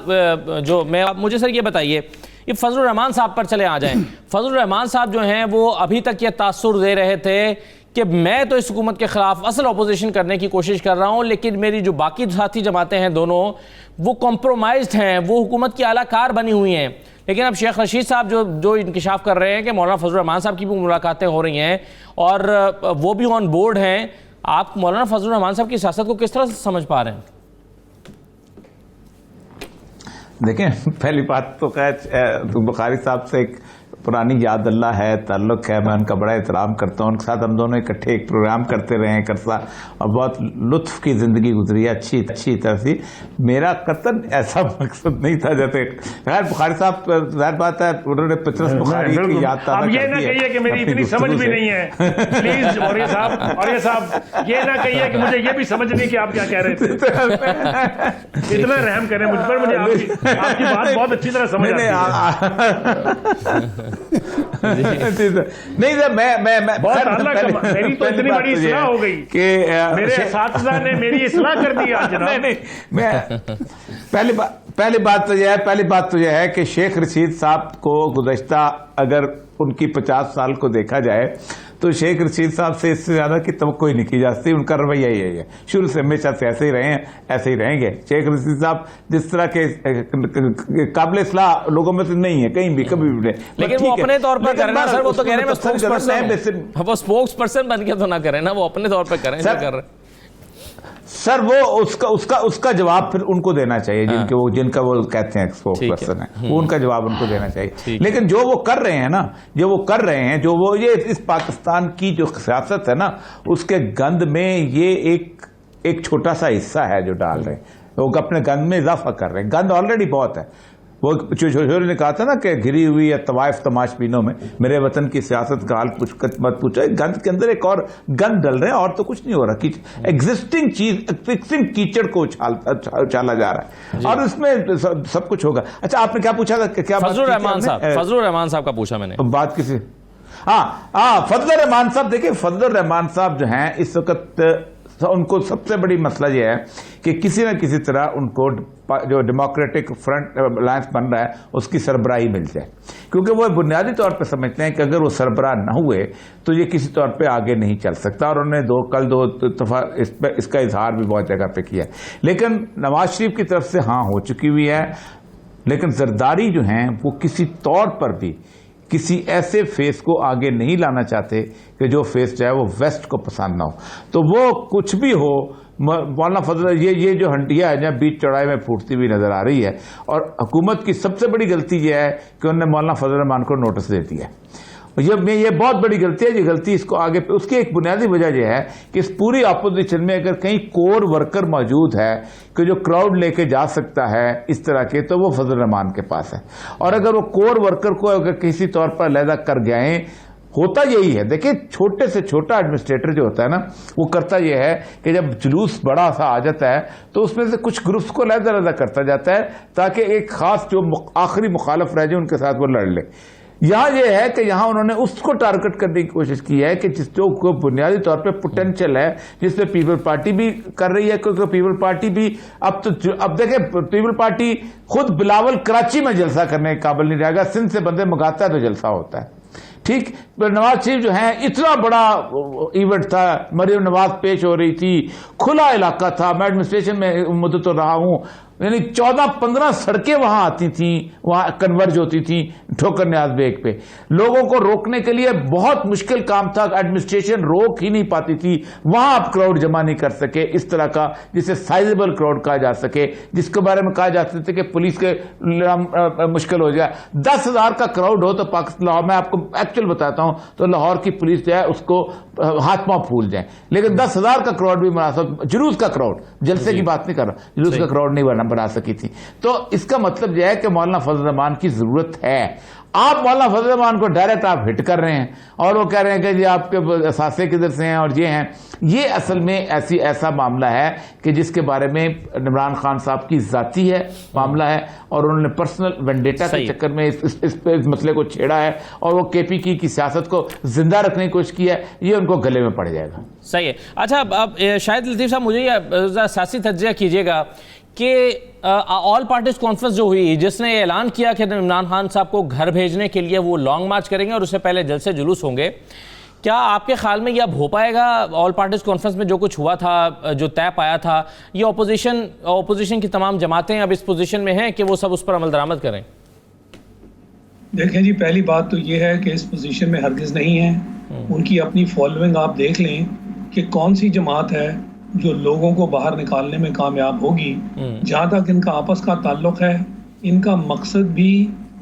जो मैं मुझे सर ये बताइए, ये फजलुर रहमान साहब पर चले आ जाएं। फजलुर रहमान साहब जो हैं वो अभी तक ये तासुर दे रहे थे कि मैं तो इस हुकूमत के खिलाफ असल अपोजिशन करने की कोशिश कर रहा हूं, लेकिन मेरी जो बाकी साथी जमातें हैं दोनों, वो कॉम्प्रोमाइज्ड हैं, वो हुकूमत की आलाकार बनी हुई हैं। लेकिन अब शेख रशीद साहब जो इंकिशाफ कर रहे हैं कि मौलाना फजलुर रहमान साहब की भी मुलाकातें हो रही हैं और वो भी ऑन बोर्ड हैं, आप मौलाना फजलुर रहमान साहब की सियासत को किस तरह से समझ पा रहे हैं? देखें, पहली बात तो बुखारी साहब से एक पुरानी याद अल्लाह है, ताल्लुक है, मैं उनका बड़ा एहतराम करता हूँ। उनके साथ हम दोनों इकट्ठे एक प्रोग्राम करते रहे हैं करसा, और बहुत लुत्फ की जिंदगी गुजरी है, अच्छी तरह से। मेरा कतन ऐसा मकसद नहीं था जैसे खैर बुखारी साहब, जाहिर बात है उन्होंने पचरस बुखारी की याद ताज़ा कर दी है। अब ये ना कहिए कि मेरी इतनी समझ भी नहीं है, प्लीज। और ये साहब ये ना कहिए कि मुझे ये भी समझ नहीं कि आप क्या कह रहे थे। इतना रहम करें मुझ पर, मुझे आपकी बात बहुत अच्छी तरह समझ आती है। नहीं सर, मैं बहुत मेरी तो इतनी बड़ी इस्लाह हो गई कि मेरे साथीदार ने मेरी इस्लाह कर दी आज। नहीं, मैं पहली बात तो यह है कि शेख रशीद साहब को गुज़श्ता अगर उनकी 50 साल को देखा जाए तो शेख रशीद साहब से इससे ज्यादा की तवक्को ही नहीं की जा सकती। उनका रवैया यही है, शुरू से हमेशा से ऐसे ही रहे हैं, ऐसे ही रहेंगे। शेख रशीद साहब जिस तरह के काबिल इस्लाह लोगों में से नहीं है कहीं भी, कभी भी नहीं। लेकिन वो अपने तौर पर करें ना सर, वो तो कह रहे हैं वो स्पोक्स पर्सन बन के तो ना करें ना, वो अपने तौर पर करें जो कर रहे हैं। सर वो उसका जवाब फिर उनको देना चाहिए, जिनका वो कहते हैं स्पोक्स पर्सन है, वो उनका जवाब उनको देना चाहिए। लेकिन जो वो कर रहे हैं ना, जो वो ये इस पाकिस्तान की जो सियासत है ना, उसके गंद में ये एक छोटा सा हिस्सा है जो डाल रहे हैं, वो अपने गंद में इजाफा कर रहे हैं। गंद ऑलरेडी बहुत है। वो छोटे ने कहा था ना कि घिरी हुई है तवाइफ तमाशबीनों में मेरे वतन की सियासत का हाल मत पूछो। गंद के अंदर एक और गंद डल रहे हैं, और तो कुछ नहीं हो रहा। एग्जिस्टिंग कीचड़ को उछाला जा रहा है और इसमें सब कुछ होगा। अच्छा, आपने क्या पूछा था? क्या फजलुर रहमान साहब का पूछा मैंने बात किसी। फजलुर रहमान साहब, देखिए फजलुर रहमान साहब जो हैं इस वक्त, उनको सबसे बड़ी मसला यह है कि किसी न किसी तरह उनको जो डेमोक्रेटिक फ्रंट अलायंस बन रहा है उसकी सरबराही मिल जाए, क्योंकि वो बुनियादी तौर पर समझते हैं कि अगर वो सरबराह न हुए तो ये किसी तौर पे आगे नहीं चल सकता। और उन्होंने कल दो दफा इसका इजहार भी बहुत जगह पे किया। लेकिन नवाज शरीफ की तरफ से हाँ हो चुकी हुई है, लेकिन जरदारी जो हैं वो किसी तौर पर भी किसी ऐसे फेस को आगे नहीं लाना चाहते कि जो फेस चाहे वो वेस्ट को पसंद ना हो। तो वो कुछ भी हो, मौलाना फजल ये जो हंडिया है जहाँ बीच चौड़ाई में फूटती हुई नजर आ रही है। और हुकूमत की सबसे बड़ी गलती यह है कि उन्होंने मौलाना फजल रहमान को नोटिस दे दिया है। ये बहुत बड़ी गलती है। ये गलती इसको आगे पे, उसकी एक बुनियादी वजह यह है कि इस पूरी अपोजिशन में अगर कहीं कोर वर्कर मौजूद है कि जो क्राउड लेके जा सकता है इस तरह के, तो वो फजल रहमान के पास है। और अगर वो कोर वर्कर को अगर किसी तौर पर अलहदा कर गए होता यही है। देखिए, छोटे से छोटा एडमिनिस्ट्रेटर जो होता है ना, वो करता यह है कि जब जुलूस बड़ा सा आ जाता है तो उसमें से कुछ ग्रुप्स को अलग-अलग करता जाता है ताकि एक खास जो आखिरी मुखालफ रह जाए उनके साथ वो लड़ ले। यहां यह है कि यहां उन्होंने उसको टारगेट करने की कोशिश की है कि जिस जो बुनियादी तौर पे पोटेंशियल है, जिसपे पीपल पार्टी भी कर रही है, क्योंकि पीपल पार्टी भी अब देखें, पीपल पार्टी खुद बिलावल कराची में जलसा करने के काबिल नहीं रहेगा, सिंध से बंदे मंगाता है तो जलसा होता है। ठीक, नवाज शरीफ जो है, इतना बड़ा इवेंट था, मरियम नवाज पेश हो रही थी, खुला इलाका था, मैं एडमिनिस्ट्रेशन में मुद्दत तो रहा हूं, यानी 14-15 सड़कें वहां आती थी, वहां कन्वर्ज होती थी ठोकर न्याज बेग पे। लोगों को रोकने के लिए बहुत मुश्किल काम था, एडमिनिस्ट्रेशन रोक ही नहीं पाती थी। वहां आप क्राउड जमा नहीं कर सके इस तरह का जिसे साइजेबल क्राउड कहा जा सके, जिसके बारे में कहा जा सकता है कि पुलिस के मुश्किल हो जाए। 10,000 का क्राउड हो तो पाकिस्तान, लाहौर में आपको एक्चुअल बताता हूं तो लाहौर की पुलिस जो है उसको हाथ पांव फूल जाए, लेकिन 10,000 का क्राउड भी बना सकता, जुलूस का क्राउड, जलसे की बात नहीं कर रहा, जुलूस का क्राउड नहीं बना सकी थी। तो इसका मतलब यह है कि मौलाना फजल रहमान की जरूरत है। आप मौलाना फजल रहमान को डायरेक्ट आप हिट कर रहे हैं और वो कह रहे हैं कि जी आपके असासे किधर से हैं और ये हैं। ये असल में ऐसा मामला है कि जिसके बारे में इमरान खान साहब की जाती है मामला है और उन्होंने पर्सनल वेंडेटा के चक्कर में इस मसले को छेड़ा है और वो केपी की सियासत को जिंदा रखने की कोशिश की है। ये उनको गले में पड़ जाएगा। सही है। अच्छा, अब शायद लतीफ साहब मुझे ये सियासी तज्जिया कीजिएगा कि ऑल पार्टीज कॉन्फ्रेंस जो हुई, जिसने ऐलान किया कि इमरान खान साहब को घर भेजने के लिए वो लॉन्ग मार्च करेंगे और उससे पहले जलसे जुलूस होंगे, क्या आपके ख्याल में यह अब हो पाएगा? ऑल पार्टीज कॉन्फ्रेंस में जो कुछ हुआ था, जो तय पाया था, ये ऑपोजिशन की तमाम जमातें अब इस पोजीशन में हैं कि वो सब उस पर अमल दरामद करें? देखें जी, पहली बात तो ये है कि इस पोजीशन में हरगिज़ नहीं है। उनकी अपनी फॉलोइंग आप देख लें कि कौन सी जमात है जो लोगों को बाहर निकालने में कामयाब होगी। जहाँ तक इनका आपस का ताल्लुक है, इनका मकसद भी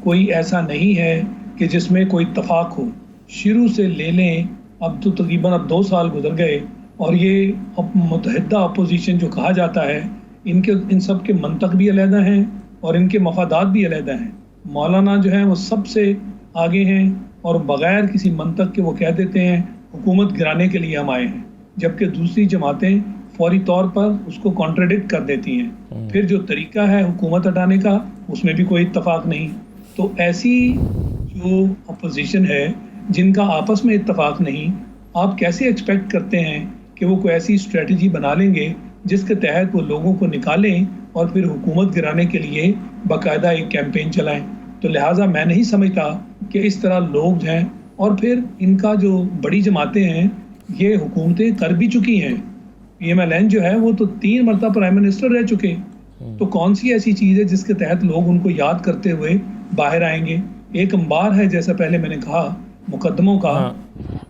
कोई ऐसा नहीं है कि जिसमें कोई इत्तफाक हो। शुरू से ले लें, अब तो तकरीबन 2 साल गुजर गए और ये मुत्तहिदा अपोजिशन जो कहा जाता है, इन सब के मंतक भी अलहदा हैं और इनके मफादात भी अलहदा हैं। मौलाना जो है वो सबसे आगे हैं और बग़ैर किसी मंतक के वो कह देते हैं हुकूमत गिराने के लिए हम आए हैं, जबकि दूसरी जमातें फौरी तौर पर उसको कॉन्ट्रडिक्ट कर देती हैं। फिर जो तरीका है हुकूमत हटाने का, उसमें भी कोई इत्तफाक नहीं। तो ऐसी जो अपोजिशन है जिनका आपस में इत्तफाक नहीं, आप कैसे एक्सपेक्ट करते हैं कि वो कोई ऐसी स्ट्रेटजी बना लेंगे जिसके तहत वो लोगों को निकालें और फिर हुकूमत गिराने के लिए बाकायदा एक कैंपेन चलाएं? तो लिहाजा मैं नहीं समझता कि इस तरह लोग हैं। और फिर इनका जो बड़ी जमातें हैं, ये हुकूमतें कर भी चुकी हैं। PMLN जो है वो तो 3 मरतबा प्राइम मिनिस्टर रह चुके। तो कौन सी ऐसी चीज़ है जिसके तहत लोग उनको याद करते हुए बाहर आएंगे? एक अंबार है, जैसा पहले मैंने कहा, मुकदमों का।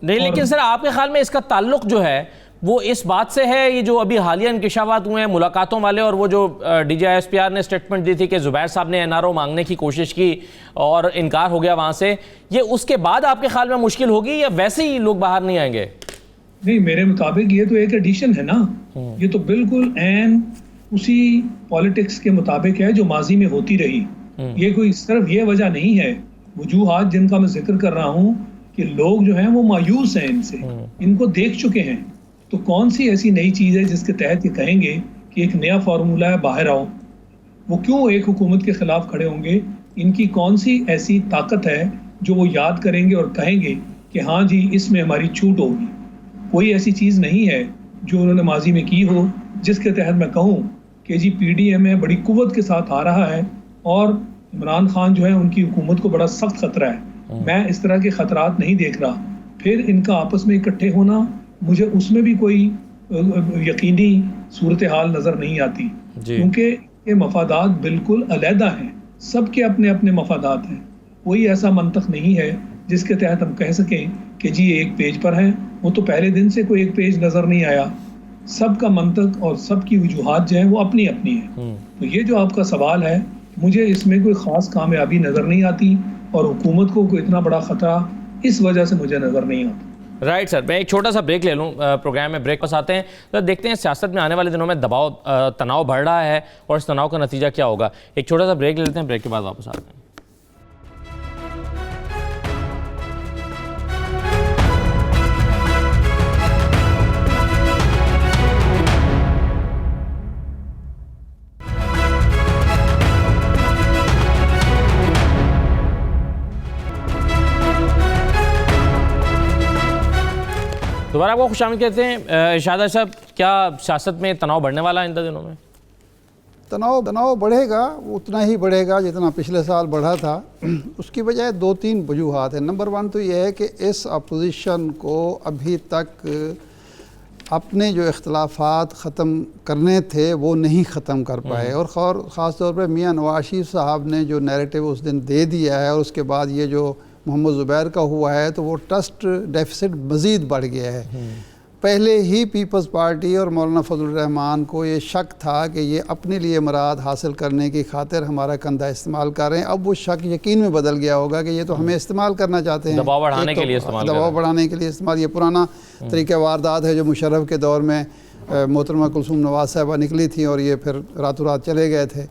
नहीं, लेकिन सर आपके ख्याल में इसका ताल्लुक जो है वो इस बात से है, ये जो अभी हालिया इंकिशाफात हुए हैं मुलाकातों वाले, और वो जो DGISPR ने स्टेटमेंट दी थी कि जुबैर साहब ने NRO मांगने की कोशिश की और इनकार हो गया वहाँ से, ये उसके बाद आपके ख्याल में मुश्किल होगी या वैसे ही लोग बाहर नहीं आएंगे? नहीं, मेरे मुताबिक ये तो एक एडिशन है ना। ये तो बिल्कुल एन उसी पॉलिटिक्स के मुताबिक है जो माजी में होती रही। ये कोई सिर्फ ये वजह नहीं है। वजूहात जिनका मैं जिक्र कर रहा हूँ कि लोग जो हैं वो मायूस हैं इनसे, इनको देख चुके हैं। तो कौन सी ऐसी नई चीज़ है जिसके तहत ये कहेंगे कि एक नया फार्मूला है, बाहर आओ? वो क्यों एक हुकूमत के खिलाफ खड़े होंगे? इनकी कौन सी ऐसी ताकत है जो वो याद करेंगे और कहेंगे कि हाँ जी इसमें हमारी छूट होगी? कोई ऐसी चीज़ नहीं है जो उन्होंने माजी में की हो जिसके तहत मैं कहूँ कि जी PDM बड़ी कुव्वत के साथ आ रहा है और इमरान खान जो है उनकी हुकूमत को बड़ा सख्त खतरा है। मैं इस तरह के खतरात नहीं देख रहा। फिर इनका आपस में इकट्ठे होना, मुझे उसमें भी कोई यकीनी सूरत हाल नज़र नहीं आती, क्योंकि ये मफादात बिल्कुल अलहदा हैं। सबके अपने अपने मफादात हैं। कोई ऐसा मंतक नहीं है जिसके तहत हम कह सकें कि जी ये एक पेज पर है। वो तो पहले दिन से कोई एक पेज नज़र नहीं आया। सबका मंतक और सबकी वजूहात जो है वो अपनी अपनी है। तो ये जो आपका सवाल है, मुझे इसमें कोई ख़ास कामयाबी नज़र नहीं आती और हुकूमत को कोई इतना बड़ा ख़तरा इस वजह से मुझे नज़र नहीं आता। राइट सर, मैं एक छोटा सा ब्रेक ले लूँ, प्रोग्राम में ब्रेक पास आते हैं तो देखते हैं सियासत में आने वाले दिनों में तनाव बढ़ रहा है और इस तनाव का नतीजा क्या होगा। एक छोटा सा ब्रेक ले लेते हैं, ब्रेक के बाद वापस आते हैं। दोबारा आपको खुशामद कहते हैं। इरशाद साहब, क्या सियासत में तनाव बढ़ने वाला है इन दिनों में? तनाव बढ़ेगा, उतना ही बढ़ेगा जितना पिछले साल बढ़ा था। उसकी बजाय 2-3 वजूहात हैं। नंबर 1 तो यह है कि इस अपोजिशन को अभी तक अपने जो इख्तलाफात ख़त्म करने थे वो नहीं ख़त्म कर पाए, और ख़ास तौर पर मियां नवाज शरीफ साहब ने जो नैरेटिव उस दिन दे दिया है और उसके बाद ये जो मोहम्मद ज़ुबैर का हुआ है, तो वो ट्रस्ट डेफिसिट मज़ीद बढ़ गया है। पहले ही पीपल्स पार्टी और मौलाना फजलुर रहमान को ये शक था कि ये अपने लिए मुराद हासिल करने की खातिर हमारा कंधा इस्तेमाल कर रहे हैं। अब वो शक यकीन में बदल गया होगा कि ये तो हमें इस्तेमाल करना चाहते हैं, दबाव बढ़ाने के लिए इस्तेमाल, दबाव बढ़ाने के लिए इस्तेमाल। ये पुराना तरीक़ा वारदात है जो मुशर्रफ के दौर में मोहतरमा कुलसूम नवाज साहबा निकली थी और ये फिर रातों रात चले गए थे।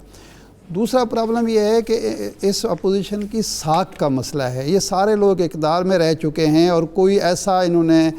दूसरा प्रॉब्लम यह है कि इस अपोजिशन की साख का मसला है। ये सारे लोग इक़्तिदार में रह चुके हैं और कोई ऐसा इन्होंने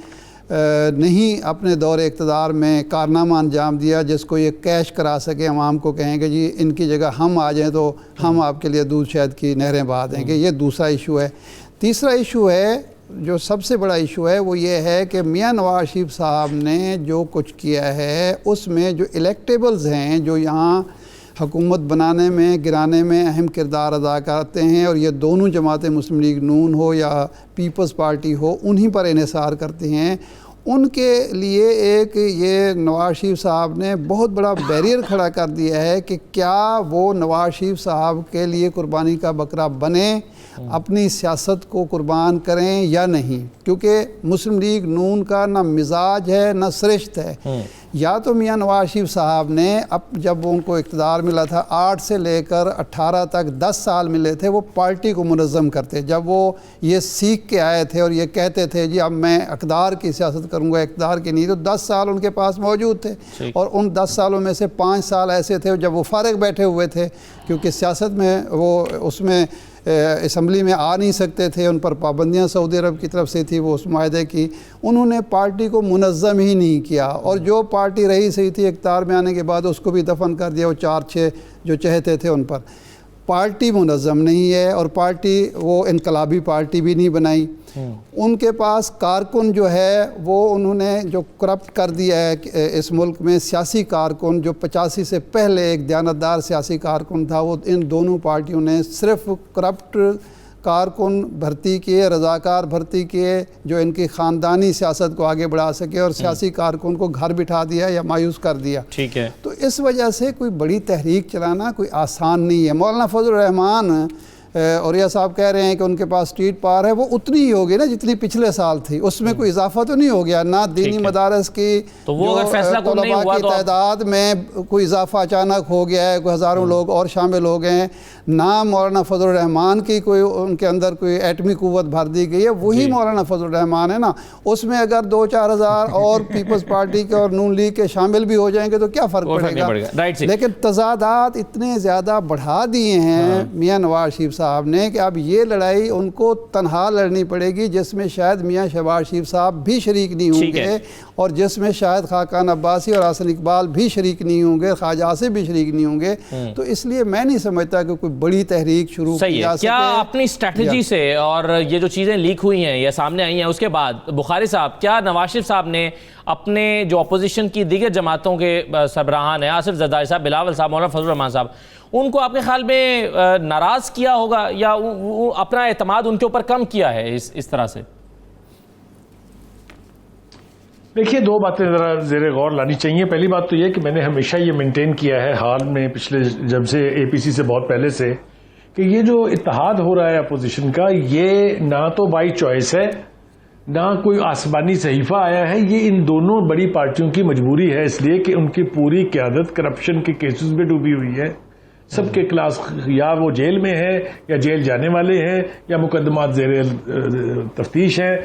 नहीं अपने दौर इक़्तिदार में कारनामा अंजाम दिया जिसको ये कैश करा सके, अवाम को कहेंगे जी इनकी जगह हम आ जाएं तो हम आपके लिए दूध शहद की नहरें बहा देंगे। ये दूसरा इशू है। तीसरा इशू है, जो सबसे बड़ा इशू है, वो ये है कि मियां नवाज शरीफ साहब ने जो कुछ किया है उसमें जो इलेक्टेबल्स हैं, जो यहाँ हुकूमत बनाने में गिराने में अहम किरदार अदा करते हैं, और ये दोनों जमातें मुस्लिम लीग नून हो या पीपल्स पार्टी हो, उन्हीं पर इन्हिसार करती हैं। उनके लिए एक ये नवाज शरीफ साहब ने बहुत बड़ा बैरियर खड़ा कर दिया है कि क्या वो नवाज शरीफ साहब के लिए कुर्बानी का बकरा बने, अपनी सियासत को कुर्बान करें या नहीं। क्योंकि मुस्लिम लीग नून का ना मिजाज है ना सरिश्त है। या तो मियां नवाज शरीफ साहब ने अब जब उनको इक़्तिदार मिला था 8 से लेकर 18 तक 10 साल मिले थे, वो पार्टी को मुनज़्ज़म करते। जब वो ये सीख के आए थे और ये कहते थे जी अब मैं इक़्तिदार की सियासत करूँगा, इक़्तिदार की नहीं, तो 10 साल उनके पास मौजूद थे। और उन 10 सालों में से 5 साल ऐसे थे जब वो फारिग बैठे हुए थे, क्योंकि सियासत में वो उसमें असम्बली में आ नहीं सकते थे, उन पर पाबंदियां सऊदी अरब की तरफ से थी वो उस माहदे की। उन्होंने पार्टी को मुनज़्ज़म ही नहीं किया, और जो पार्टी रही सही थी इक़्तिदार में आने के बाद उसको भी दफन कर दिया। वो 4-6 जो चहेते थे उन पर। पार्टी मुनज़्ज़म नहीं है, और पार्टी वो इनकलाबी पार्टी भी नहीं बनाई। उनके पास कारकुन जो है वो उन्होंने जो करप्ट कर दिया है इस मुल्क में, सियासी कारकुन जो 85 से पहले एक दयानतदार सियासी कारकुन था, वो इन दोनों पार्टियों ने सिर्फ करप्ट कारकुन भर्ती किए, रज़ाकार भर्ती किए जो इनकी ख़ानदानी सियासत को आगे बढ़ा सके, और सियासी कारकुन को घर बिठा दिया या मायूस कर दिया। ठीक है। तो इस वजह से कोई बड़ी तहरीक चलाना कोई आसान नहीं है। मौलाना फजलुर रहमान और यह साहब कह रहे हैं कि उनके पास स्ट्रीट पावर है, वो उतनी ही होगी ना जितनी पिछले साल थी, उसमें कोई इजाफा तो नहीं हो गया ना। दीनी मदारस की तो वो अगर फैसला नहीं हुआ की तादाद में कोई इजाफा अचानक हो गया है, कोई हज़ारों लोग और शामिल हो गए हैं, ना मौलाना फजलुर रहमान की कोई उनके अंदर कोई एटमी कुव्वत भर दी गई है, वही मौलाना फजलुर रहमान है ना। उसमें अगर 2-4 हज़ार और पीपल्स पार्टी के और नून लीग के शामिल भी हो जाएंगे तो क्या फ़र्क पड़ेगा। लेकिन तजादात इतने ज़्यादा बढ़ा दिए हैं मियाँ नवाज शरीफ साहब ने कि अब ये लड़ाई उनको तनहा लड़नी पड़ेगी, जिसमें शायद मियाँ शहबाज शरीफ साहब भी शरीक नहीं होंगे, और जिसमें शायद खाकान अब्बासी और हसन इकबाल भी शरीक नहीं होंगे, ख्वाजा आसिफ भी शरीक नहीं होंगे। तो इसलिए मैं नहीं समझता कि कोई बड़ी तहरीक शुरू की जा सके। क्या अपनी स्ट्रैटेजी से और ये जो चीज़ें लीक हुई हैं या सामने आई हैं उसके बाद बुखारी साहब, क्या नवाज शरीफ साहब ने अपने जो अपोजिशन की दीगर जमातों के सरबराहान हैं, आसिफ जरदारी साहब, बिलावल साहब, मौलाना फजलुर रहमान साहब, उनको आपके ख्याल में नाराज़ किया होगा या अपना एतमाद उनके ऊपर कम किया है इस तरह से? देखिए, 2 बातें ज़रा ज़ेरे गौर लानी चाहिए। पहली बात तो ये कि मैंने हमेशा ये मेंटेन किया है, हाल में पिछले जब से APC से बहुत पहले से, कि ये जो इत्तेहाद हो रहा है अपोजिशन का, ये ना तो बाई चॉइस है ना कोई आसमानी सहीफा आया है। ये इन दोनों बड़ी पार्टियों की मजबूरी है, इसलिए कि उनकी पूरी क़यादत करप्शन के केसेस में डूबी हुई है। सबके क्लास या वो जेल में है या जेल जाने वाले हैं या मुकदमात ज़ेरे तफ्तीश हैं।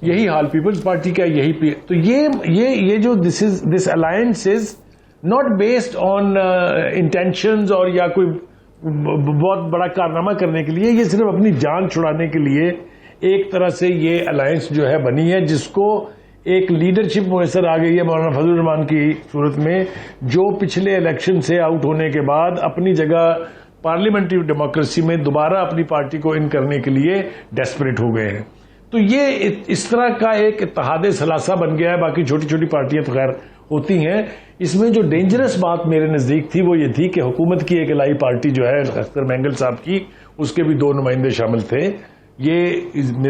यही हाल पीपल्स पार्टी का, यही तो ये जो this alliance is not based on intentions और या कोई बहुत बड़ा कारनामा करने के लिए, ये सिर्फ अपनी जान छुड़ाने के लिए एक तरह से ये अलायंस जो है बनी है, जिसको एक लीडरशिप मुयसर आ गई है मौलाना फजलुर रहमान की सूरत में, जो पिछले इलेक्शन से आउट होने के बाद अपनी जगह पार्लियामेंट्री डेमोक्रेसी में दोबारा अपनी पार्टी को इन करने के लिए डेस्परेट हो गए हैं। तो ये इस तरह का एक इत्तेहाद सलासा बन गया है। बाकी छोटी छोटी पार्टियां तो खैर होती हैं। इसमें जो डेंजरस बात मेरे नजदीक थी वो ये थी कि हुकूमत की एक इलाही पार्टी जो है अख्तर मेंगल साहब की, उसके भी 2 नुमाइंदे शामिल थे। ये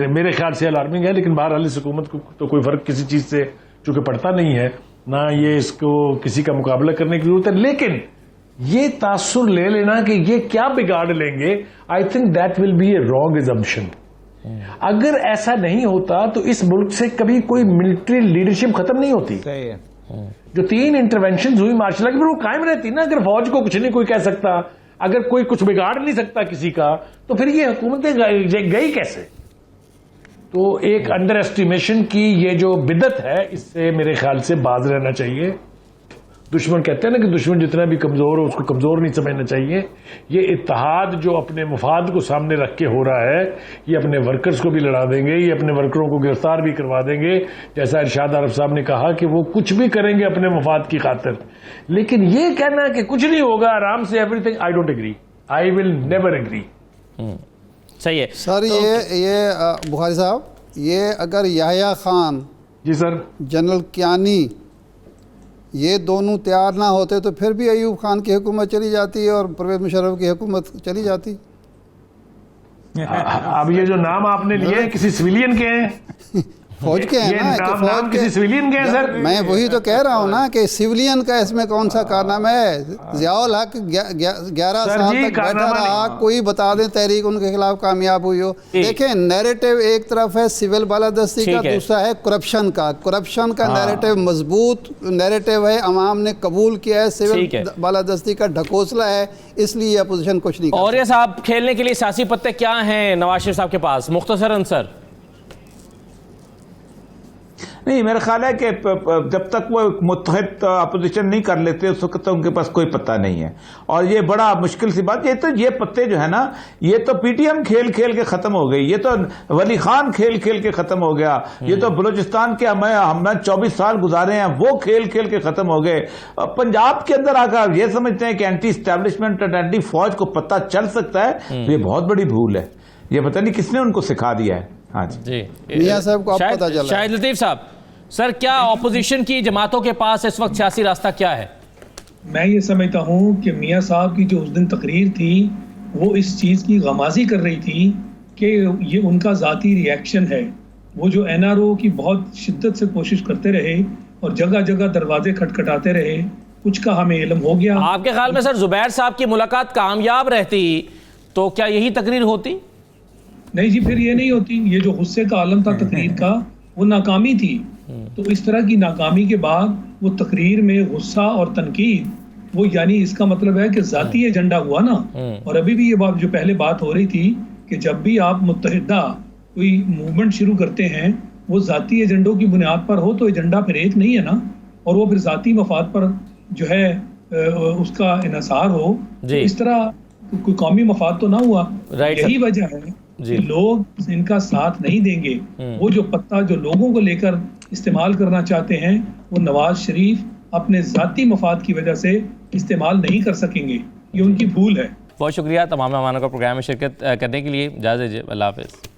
मेरे ख्याल से अलार्मिंग है, लेकिन बहरहाल इस हुकूमत को तो कोई फर्क किसी चीज से चूंकि पड़ता नहीं है, ना ये इसको किसी का मुकाबला करने की जरूरत है। लेकिन ये तासुर ले लेना कि ये क्या बिगाड़ लेंगे, I think that will be A wrong assumption. अगर ऐसा नहीं होता तो इस मुल्क से कभी कोई मिलिट्री लीडरशिप खत्म नहीं होती। सही है। जो 3 इंटरवेंशन हुई मार्शल लॉ की, वो कायम रहती ना। अगर फौज को कुछ नहीं कोई कह सकता, अगर कोई कुछ बिगाड़ नहीं सकता किसी का, तो फिर ये हुकूमतें गई कैसे? तो एक अंडर एस्टिमेशन की ये जो बिदत है, इससे मेरे ख्याल से बाज रहना चाहिए। दुश्मन कहते हैं ना कि दुश्मन जितना भी कमजोर हो उसको कमजोर नहीं समझना चाहिए। ये इत्तेहाद जो अपने मुफाद को सामने रख के हो रहा है, ये अपने वर्कर्स को भी लड़ा देंगे, ये अपने वर्करों को गिरफ्तार भी करवा देंगे। जैसा इरशाद आरफ साहब ने कहा कि वो कुछ भी करेंगे अपने मुफाद की खातिर। लेकिन ये कहना कि कुछ नहीं होगा आराम से everything, I don't agree, I will never agree. सही है सर। ये बुखारी साहब, ये अगर याह्या खान, जी सर, जनरल कियानी, ये दोनों तैयार ना होते तो फिर भी अयूब खान की हुकूमत चली जाती और परवेज मुशर्रफ की हुकूमत चली जाती। अब ये जो नाम आपने लिए किसी सिविलियन के हैं? फौज के हैं ये ना, कि नाम फौज किसी सिविलियन के हैं सर? मैं वही तो कह रहा हूँ ना कि सिविलियन का इसमें कौन सा कारनामा है? ज़ियाउल हक 11 सर साल जी, तक बैठा कारनामा रहा, नहीं। कोई बता दें तहरीक उनके खिलाफ कामयाब हुई हो। देखें, नैरेटिव एक तरफ है सिविल बालादस्ती का, ठीक है। दूसरा है करप्शन का। करप्शन का नैरेटिव मजबूत नैरेटिव है, अवाम ने कबूल किया है। ठीक है। सिविल बालादस्ती का ढकोसला है, इसलिए अपोजिशन कुछ नहीं कर और ये साहब खेलने के लिए सियासी पत्ते क्या हैं नवाज शरीफ साहब के पास, मुख्तसरन सर? नहीं, मेरा ख्याल है कि जब तक वो मुत्तहिद अपोजिशन नहीं कर लेते उस वक्त तो उनके पास कोई पत्ता नहीं है। और ये बड़ा मुश्किल सी बात, ये पत्ते जो है ना, ये तो पीटीएम खेल खेल के खत्म हो गई, ये तो वली खान खेल खेल के खत्म हो गया, ये तो बलूचिस्तान के हमने 24 साल गुजारे हैं वो खेल खेल के खत्म हो गए। पंजाब के अंदर आकर ये समझते हैं कि एंटी स्टैब्लिशमेंट और एंटी फौज को पता चल सकता है, तो ये बहुत बड़ी भूल है। ये पता नहीं किसने उनको सिखा दिया है। हाँ जी, मियां साहब को आप पता चला। शाहिद लतीफ साहब, सर क्या ऑपोजिशन की जमातों के पास इस वक्त सियासी रास्ता क्या है? मैं ये समझता हूँ कि मियाँ साहब की जो उस दिन तकरीर थी वो इस चीज़ की गमाजी कर रही थी कि ये उनका ज़ाती रिएक्शन है। वो जो NRO की बहुत शिद्दत से कोशिश करते रहे और जगह जगह दरवाजे खटखटाते रहे, कुछ का हमें इल्म हो गया। आपके ख्याल में सर जुबैर साहब की मुलाकात कामयाब रहती तो क्या यही तकरीर होती? नहीं जी, फिर ये नहीं होती। ये जो गुस्से का आलम था तकरीर का, वो नाकामी थी। तो इस तरह की नाकामी के बाद वो तकरीर में गुस्सा और तनकीद, वो यानी इसका मतलब है कि ज़ाती एजेंडा हुआ ना। और अभी भी ये बात जो पहले बात हो रही थी कि जब भी आप मुत्तहिदा कोई मूवमेंट शुरू करते हैं वो ज़ाती एजेंडों की बुनियाद पर हो, तो एजेंडा फिर एक नहीं है ना, और वो फिर ज़ाती मफाद पर जो है उसका इन्हिसार हो। तो इस तरह कोई कौमी मफाद तो ना हुआ। यही वजह है कि लोग इनका साथ नहीं देंगे। वो जो पत्ता जो लोगों को लेकर इस्तेमाल करना चाहते हैं वो नवाज शरीफ अपने ज़ाती मफाद की वजह से इस्तेमाल नहीं कर सकेंगे। ये उनकी भूल है। बहुत शुक्रिया तमाम मेहमानों का प्रोग्राम में शिरकत करने के लिए। इजाज़त दीजिए, अल्लाह हाफ़िज़।